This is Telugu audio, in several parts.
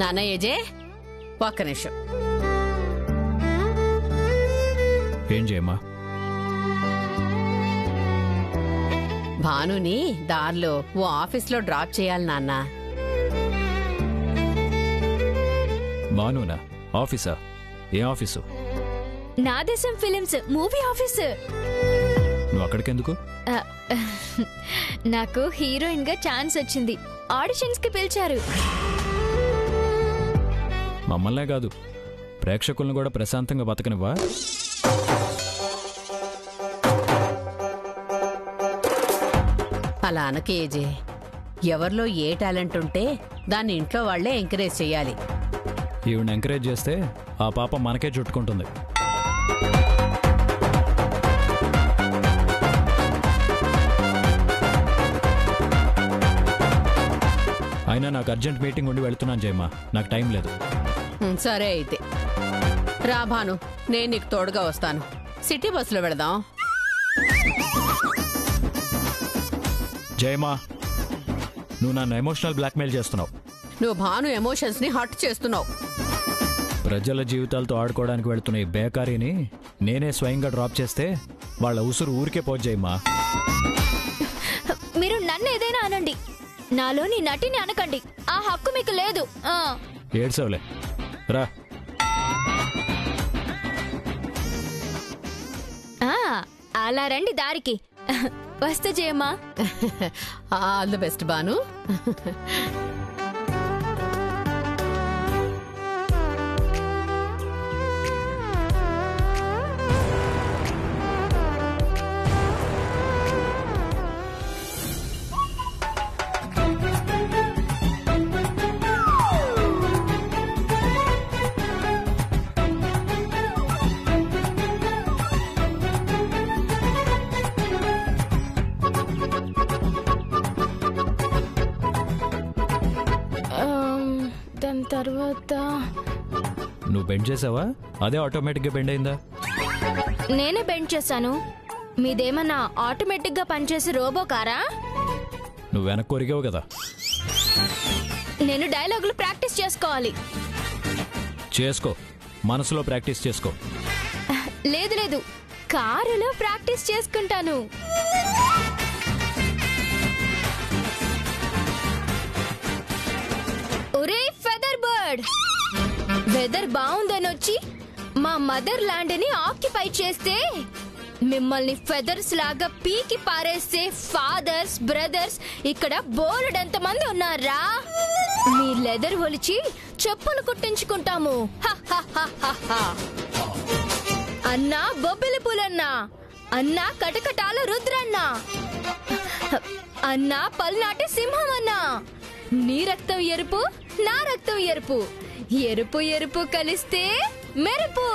నాన్న ఏజే ఒక్క నిమిషం. ఏం చేయమ్మా? భానుని దారిలో ఓ ఆఫీస్లో డ్రాప్ చేయాలి నాన్న. భానునా? ఆఫీసా? ఏ office? Nadesam films movie office. నువ్వు అక్కడికెందుకు? నాకు హీరోయిన్ గా ఛాన్స్ వచ్చింది, ఆడిషన్స్ కి పిలిచారు. మమ్మల్నే కాదు, ప్రేక్షకులను కూడా ప్రశాంతంగా బతకనివ్వా? అలా అనకేజే. ఎవరిలో ఏ టాలెంట్ ఉంటే దాన్ని ఇంట్లో వాళ్లే ఎంకరేజ్ చెయ్యాలి. ఈవిని ఎంకరేజ్ చేస్తే ఆ పాప మనకే చుట్టుకుంటుంది. అయినా నాకు అర్జెంట్ మీటింగ్ ఉండి వెళ్తున్నాను జయమ్మా, నాకు టైం లేదు. సరే అయితే రా భాను, నేను నీకు తోడుగా వస్తాను. సిటీ బస్సులో వెళదాం. జయమ్మా, నువ్వు నన్ను ఎమోషనల్ బ్లాక్మెయిల్ చేస్తున్నావు. నువ్వు భాను ఎమోషన్స్ ని హర్ట్ చేస్తున్నావు. ప్రజల జీవితాలతో ఆడుకోవడానికి వెళ్తున్న ఈ బేకారీని నేనే స్వయంగా డ్రాప్ చేస్తే వాళ్ళ ఉసురు ఊరికే పోదు జయమ్మా. మీరు నన్ను ఏదైనా అనండి, నాలోని నటిని అనకండి. ఆ హక్కు మీకు లేదు. ఏడ్సవులే, రా. అలా రండి దారికి. వస్తా జయమ్మా. All the best Bhanu. దాని తర్వాత నువ్వు బెండ్ చేసావా? అదే ఆటోమేటిక్గా బెండ్ అయిందా? నేనే బెండ్ చేశాను. మీదేమన్నా ఆటోమేటిక్ గా పనిచేసి రోబో కారా? నువ్వు వెనక్కి కొరిగావు కదా. నేను డైలాగులు ప్రాక్టీస్ చేసుకోవాలి. చేసుకో, మనసులో ప్రాక్టీస్ చేసుకో. లేదు లేదు, కారులో ప్రాక్టీస్ చేసుకుంటాను. ఒరే ఫెదర్ బర్డ్, వెదర్ బాగుందని వచ్చి మా మదర్ ల్యాండ్ ని ఆక్యుపై చేస్తే మిమ్మల్ని ఫెదర్స్ లాగా పీకి పారేస్తే ఫాదర్స్ బ్రదర్స్ ఇక్కడ బోలెడంత మంది ఉన్నారా? మీ లెదర్ ఒలిచి చెప్పులు కుట్టించుకుంటాము. అన్నా బొబ్బిలి పూలన్నా, అన్నా కటకటాల రుద్రన్నా, అన్నా పల్నాటి సింహం అన్నా. నీ రక్తం ఎరుపు, నా రక్తం ఎరుపు, ఎరుపు ఎరుపు కలిస్తే మెరుపు,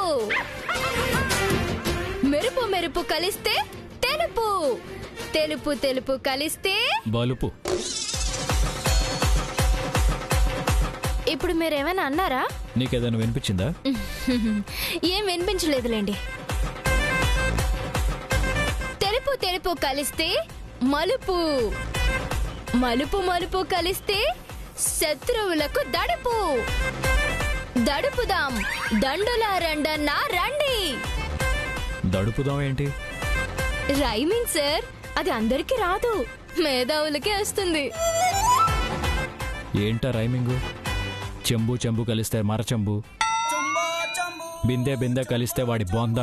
మెరుపు మెరుపు కలిస్తే తెలుపు, తెలుపు తెలుపు కలిస్తే బలుపు. ఇప్పుడు మీరేమైనా అన్నారా? నీకేదైనా వినిపించిందా? ఏం వినిపించలేదులేండి. తెలుపు తెలుపు కలిస్తే మలుపు, మలుపు మలుపు కలిస్తే శత్రువులకు దడుపు, దడుపుదాం దండులా రండన్నా రండి. దడుపుదాం ఏంటి? రైమింగ్ సార్, అది అందరికీ రాదు, మేధావులకే వస్తుంది. ఏంటా రైమింగు? చెంబు చెంబు కలిస్తే మరచెంబు, బిందె బిందె కలిస్తే వాడి బొంద.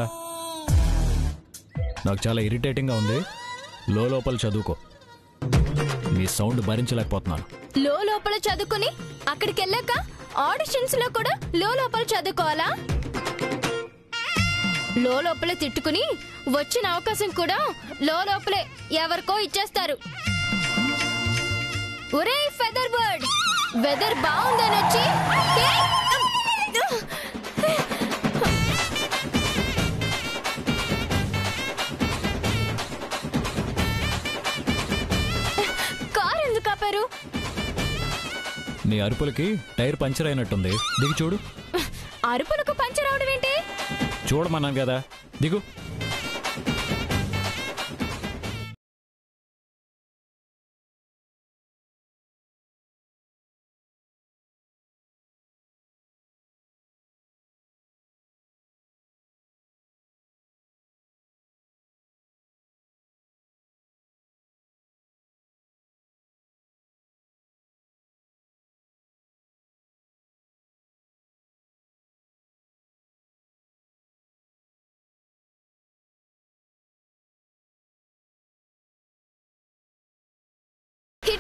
నాకు చాలా ఇరిటేటింగ్గా ఉంది. లోపల చదువుకో, నీ సౌండ్ భరించలేకపోతున్నాను. లోపల చదువుకుని అక్కడికి వెళ్ళాక ఆడిషన్స్ లో కూడా లోపల చదువుకోవాలా? లోపలే తిట్టుకుని వచ్చిన అవకాశం కూడా లోపలే ఎవరికో ఇచ్చేస్తారు. ఒరే ఫెదర్ బర్డ్, వెదర్ బాగుందని వచ్చి కారు ఎందుకు ఆపారు? నీ అరుపులకి టైర్ పంచర్ అయినట్టుంది, దిగి చూడు. అరుపులకు పంచర్ అవడం ఏంటి? చూడమన్నాను కదా, దిగు.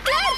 హిట్లర్.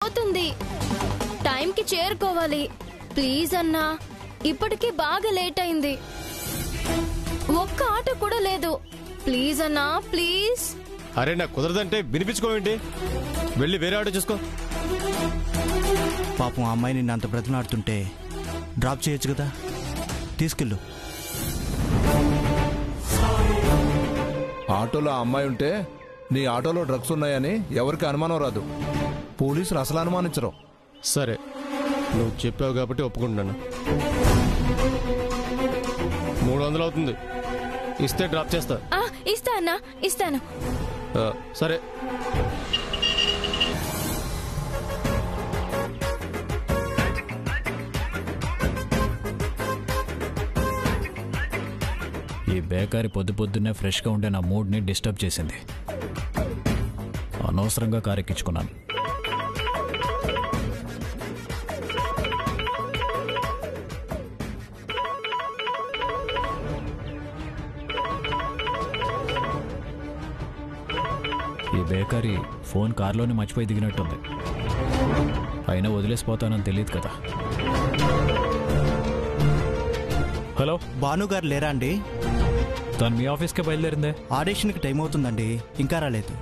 అవుతుంది, టైంకి చేరుకోవాలి. ప్లీజ్ అన్నా, ఇప్పటికే బాగా లేట్ అయింది. ఒక్క ఆటో కూడా లేదు. ప్లీజ్ అన్నా, ప్లీజ్. అరే నాకు కుదరదంటే వినిపించుకోవేంటి? వెళ్ళి వేరే ఆటో చూసుకో. పాపం ఆ అమ్మాయి నిన్ను అంత బ్రతిలాడుతుంటే డ్రాప్ చేయొచ్చు కదా, తీసుకెళ్ళు. ఆటోలో ఆ అమ్మాయి ఉంటే నీ ఆటోలో డ్రగ్స్ ఉన్నాయని ఎవరికి అనుమానం రాదు. పోలీసులు అసలు అనుమానించరు. సరే, నువ్వు చెప్పావు కాబట్టి ఒప్పుకుంటున్నాను. 300 అవుతుంది, ఇస్తే డ్రాప్ చేస్తా. ఇస్తా అన్నా, ఇస్తాను. సరే. ఈ బేకారి పొద్దున్నే ఫ్రెష్గా ఉండే నా మూడ్ని డిస్టర్బ్ చేసింది. అనవసరంగా కారెక్కించుకున్నాను. ఈ బేకారి ఫోన్ కార్లోనే మర్చిపోయి దిగినట్టుంది. అయినా వదిలేసిపోతానని తెలియదు కదా. హలో, భానుగారు లేరా అండి? తను మీ ఆఫీస్కే బయలుదేరిందే. ఆడిషన్కి టైం అవుతుందండి, ఇంకా రాలేదు.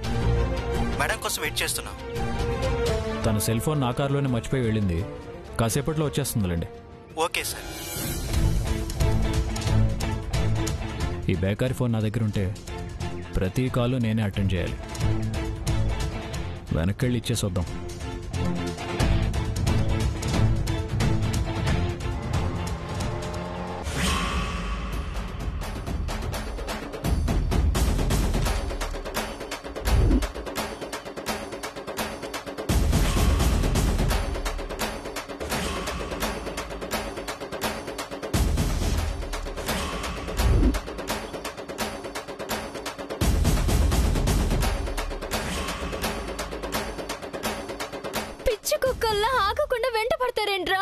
మేడం కోసం వెయిట్ చేస్తున్నా. తన సెల్ ఫోన్ నా కార్లోనే మర్చిపోయి వెళ్ళింది. కాసేపట్లో వచ్చేస్తుందిలేండి. Okay sir. ఈ బేకారి ఫోన్ నా దగ్గర ఉంటే ప్రతి కాలు నేనే అటెండ్ చేయాలి. వెనక్కి ఇచ్చేసి వద్దాం. కుక్కల్లా ఆగకుండా వెంట పడతారేంట్రా?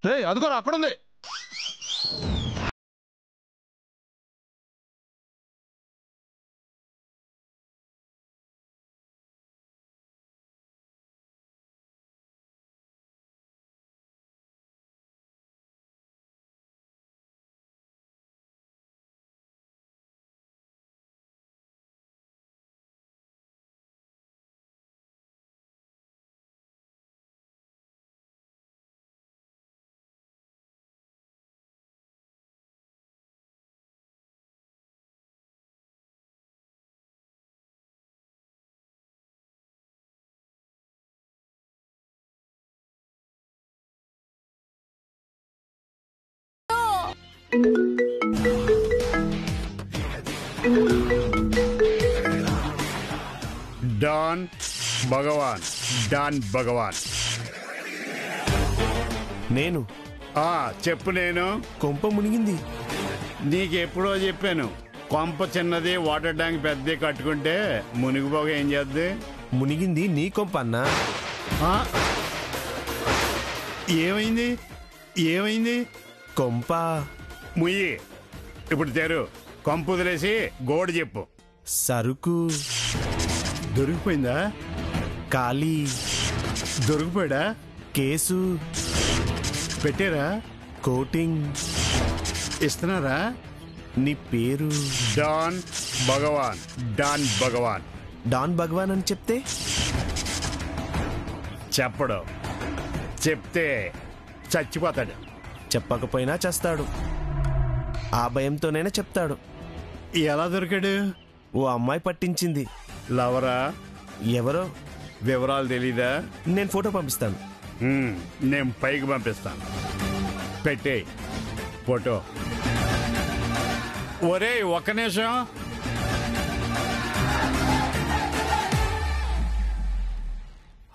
రే అదిగోరా అక్కడ ఉంది. డాన్ భగవాన్, డాన్ భగవాన్. నేను చెప్పు. నేను కొంప మునిగింది. నీకెప్పుడో చెప్పాను, కొంప చిన్నది వాటర్ ట్యాంక్ పెద్దది కట్టుకుంటే మునిగిపోగా ఏం చేద్ది? మునిగింది నీ కొంప అన్నా. ఏమైంది? ఏమైంది? కొంప ముయ్యి. ఇప్పుడు తెరు. కొంప వదిలేసి గోడ చెప్పు. సరుకు దొరికిపోయిందా? ఖాళీ. దొరికిపోయాడా? కేసు పెట్టారా? కోటింగ్. ఇస్తున్నారా? నీ పేరు? డాన్ భగవాన్, డాన్ భగవాన్. డాన్ భగవాన్ అని చెప్తే? చెప్పడు. చెప్తే చచ్చిపోతాడు. చెప్పకపోయినా చేస్తాడు. ఆ భయంతోనైనా చెప్తాడు. ఎలా దొరికాడు? ఓ అమ్మాయి పట్టించింది. లవరా? ఎవరో? వివరాలు తెలీదా? నేను ఫోటో పంపిస్తాను. నేను పైకి పంపిస్తాను. పెట్టే ఫోటో. ఒరే ఒక్క నిమిషం.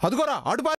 అదిగోరా అటు పా.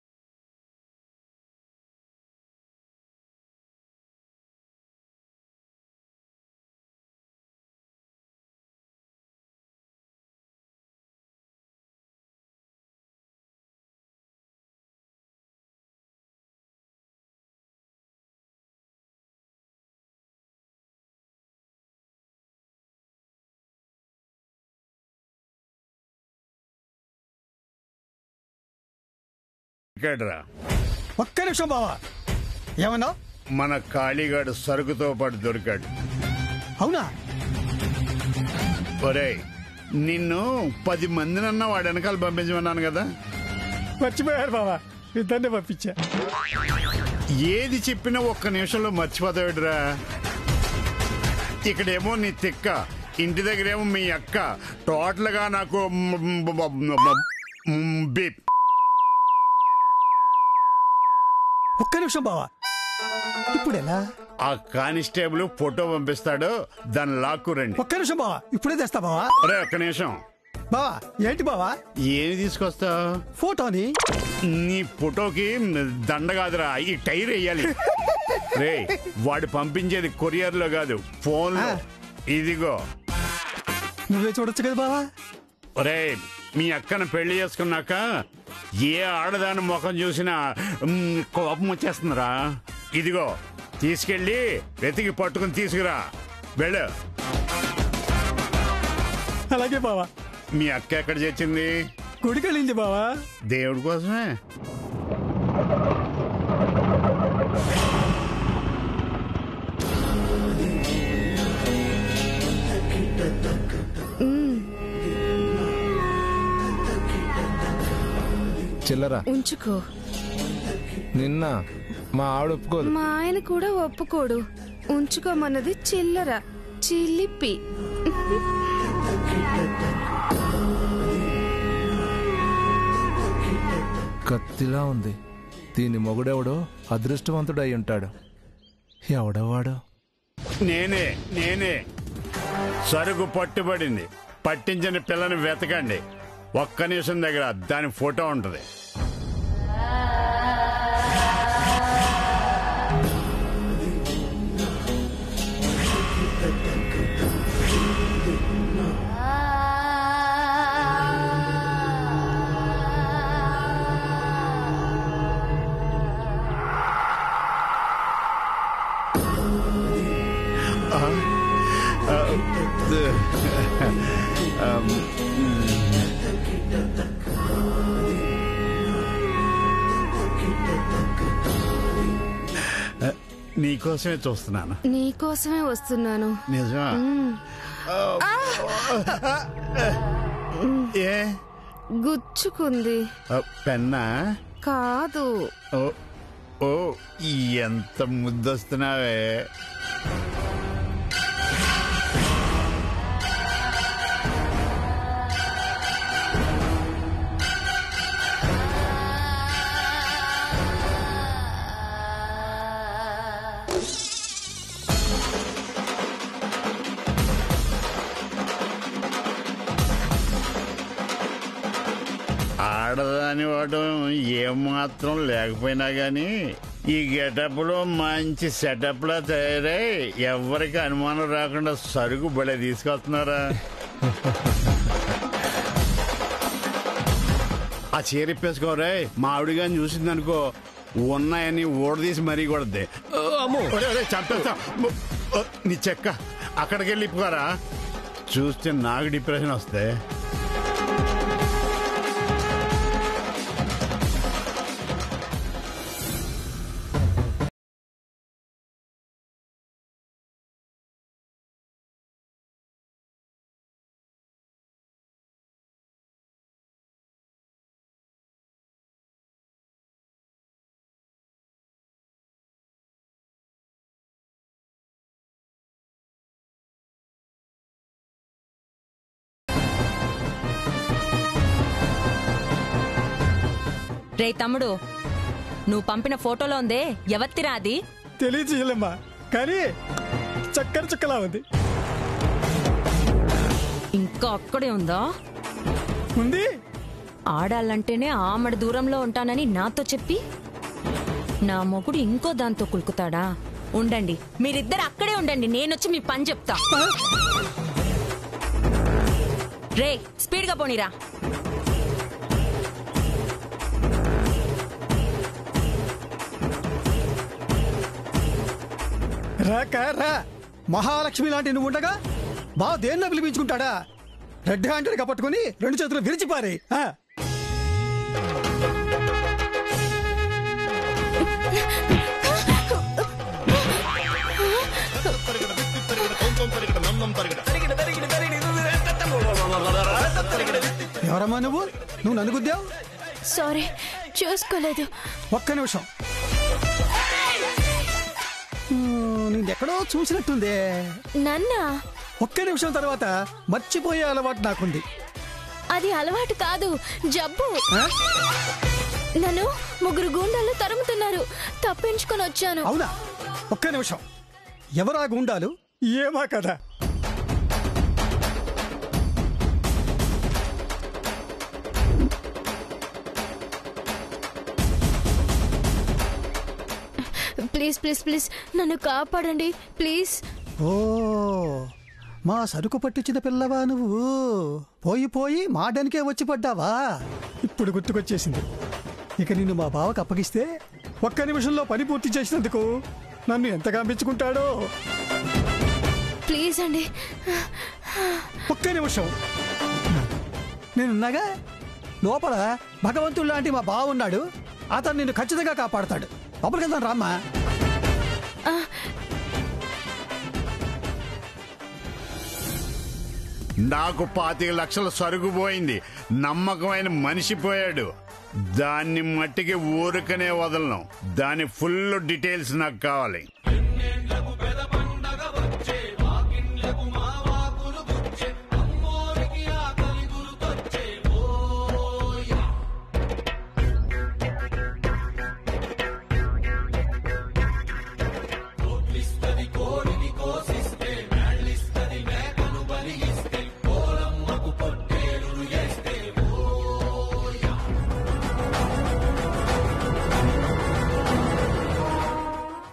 ఒక్క నిమిషం బావా. ఏమన్నా? మన కాళీగాడు సరుకుతో పాటు దొరికాడు. అవునా? ఒరేయ్, నిన్ను 10 మందినన్నా వాడు వెనకాల పంపించమన్నాను కదా. మర్చిపోయారు బావా, ఇద్దరిని పంపించా. ఏది చెప్పినా ఒక్క నిమిషంలో మర్చిపోతావుడ్రా. ఇక్కడేమో నీ తిక్క, ఇంటి దగ్గరేమో మీ అక్క. టోటల్ గా నాకు బీప్. ఒక్క నిమిషం బావా, ఇప్పుడు ఎలా? ఆ కానిస్టేబుల్ ఫోటో పంపిస్తాడు, దాన్ని లాక్కురండి. ఒక్క నిమిషం బావా, ఇప్పుడే తెస్తా బావా. అరే ఒక్క నిమిషం. బావా ఏంటి బావా? ఏమి తీసుకొస్తావు? ఫోటోని. నీ ఫోటోకి దండ కాదురా, ఈ టైర్ వేయాలి. రే, వాడు పంపించేది కొరియర్ లో కాదు, ఫోన్ లో. ఇదిగో. నువ్వే చూడొచ్చు కదా బావా. ఒరే, మీ అక్కను పెళ్లి చేసుకున్నాక ఏ ఆడదాని ముఖం చూసినా కోపం వచ్చేస్తుందిరా. ఇదిగో తీసుకెళ్ళి వెతికి పట్టుకుని తీసుకురా. వెళ్ళు. అలాగే బావా. మీ అక్క ఎక్కడ చేర్చింది? గుడికెళ్ళింది బావా. దేవుడి కోసమే. చిల్లరా ఉంచుకో. నిన్న మా ఆవిడ ఒప్పుకోదు. మా ఆయన కూడా ఒప్పుకోడు. ఉంచుకోమన్నది చిల్లర, చిల్లిపి. కత్తిలా ఉంది. దీని మొగుడెవడో అదృష్టవంతుడై ఉంటాడు. ఎవడవాడు? నేనే. సరుకు పట్టుబడింది. పట్టించిన పిల్లని వెతకండి. ఒక్క నిమిషం దగ్గర దాని ఫోటో ఉంటుంది. నీకోసమే చూస్తున్నాను. నీకోసమే వస్తున్నాను. నిజమా? ఏ గుచ్చుకుంది. పెన్నా? కాదు. ఓ ఎంత ముద్దొస్తున్నావే. ఆడదాని వాడు ఏమాత్రం లేకపోయినా గాని ఈ గెటప్ లో మంచి సెటప్ లా తయారై ఎవరికి అనుమానం రాకుండా సరుకు బలే తీసుకొస్తున్నారా. ఆ చీర ఇప్పేసుకోరే, మా ఆవిడ గాని చూసింది అనుకో ఉన్నాయని ఓడదీసి మరీ కొడద్ది. చంపేస్తా నీ చెక్క. అక్కడికి వెళ్ళి ఇప్పుకోరా, చూస్తే నాకు డిప్రెషన్ వస్తే. రే తమ్ముడు, నువ్వు పంపిన ఫోటోలో ఉందే ఎవత్తిరా అది? తెలియజేయలేమ్మా, కానీ చక్కెర చుక్కలా ఉంది. ఇంకా అక్కడే ఉందా? ఉంది. ఆడాలంటేనే ఆమడ దూరంలో ఉంటానని నాతో చెప్పి నా మొగుడు ఇంకో దాంతో కులుకుతాడా? ఉండండి, మీరిద్దరు అక్కడే ఉండండి, నేనొచ్చి మీ పని చెప్తా. రే స్పీడ్గా పోనీరా. రా మహాలక్ష్మి లాంటి నువ్వు ఉండగా బావ దేన్నో పిలిపించుకుంటాడా? రెడ్ హ్యాండెడ్ గా పట్టుకుని రెండు చేతులు విరిచిపారే. ఎవరమ్మా నువ్వు నన్ను గుద్దావు? సారీ, చూసుకోలేదు. ఒక్క నిమిషం, ఎక్కడో చూసినట్టుంది. నన్నా? ఒక్క నిమిషం తర్వాత మర్చిపోయే అలవాటు నాకుంది. అది అలవాటు కాదు, జబ్బు. నన్ను ముగ్గురు గూండాలు తరుముతున్నారు, తప్పించుకొని వచ్చాను. అవునా? ఒక్క నిమిషం, ఎవరా గూండాలు? ఏమా కదా? ప్లీజ్ ప్లీజ్ ప్లీజ్ నన్ను కాపాడండి ప్లీజ్. ఓ, మా సరుకు పట్టించిన పిల్లవా నువ్వు? పోయి పోయి మాడనికే వచ్చి పడ్డావా? ఇప్పుడు గుర్తుకొచ్చేసింది. ఇక నిన్ను మా బావకు అప్పగిస్తే ఒక్క నిమిషంలో పని పూర్తి చేసినందుకు నన్ను ఎంతగా మెచ్చుకుంటాడో. ప్లీజ్ అండి, ఒక్క నిమిషం. నేనున్నాగా లోపల. భగవంతుడు లాంటి మా బావ ఉన్నాడు, అతను నిన్ను ఖచ్చితంగా కాపాడతాడు. లోపలికి వెళ్తాను రామ్మా. నాకు 25 లక్షల సరుకు పోయింది, నమ్మకమైన మనిషి పోయాడు. దాన్ని మట్టికి ఊరకనే వదలను. దాని ఫుల్ డీటెయిల్స్ నాకు కావాలి.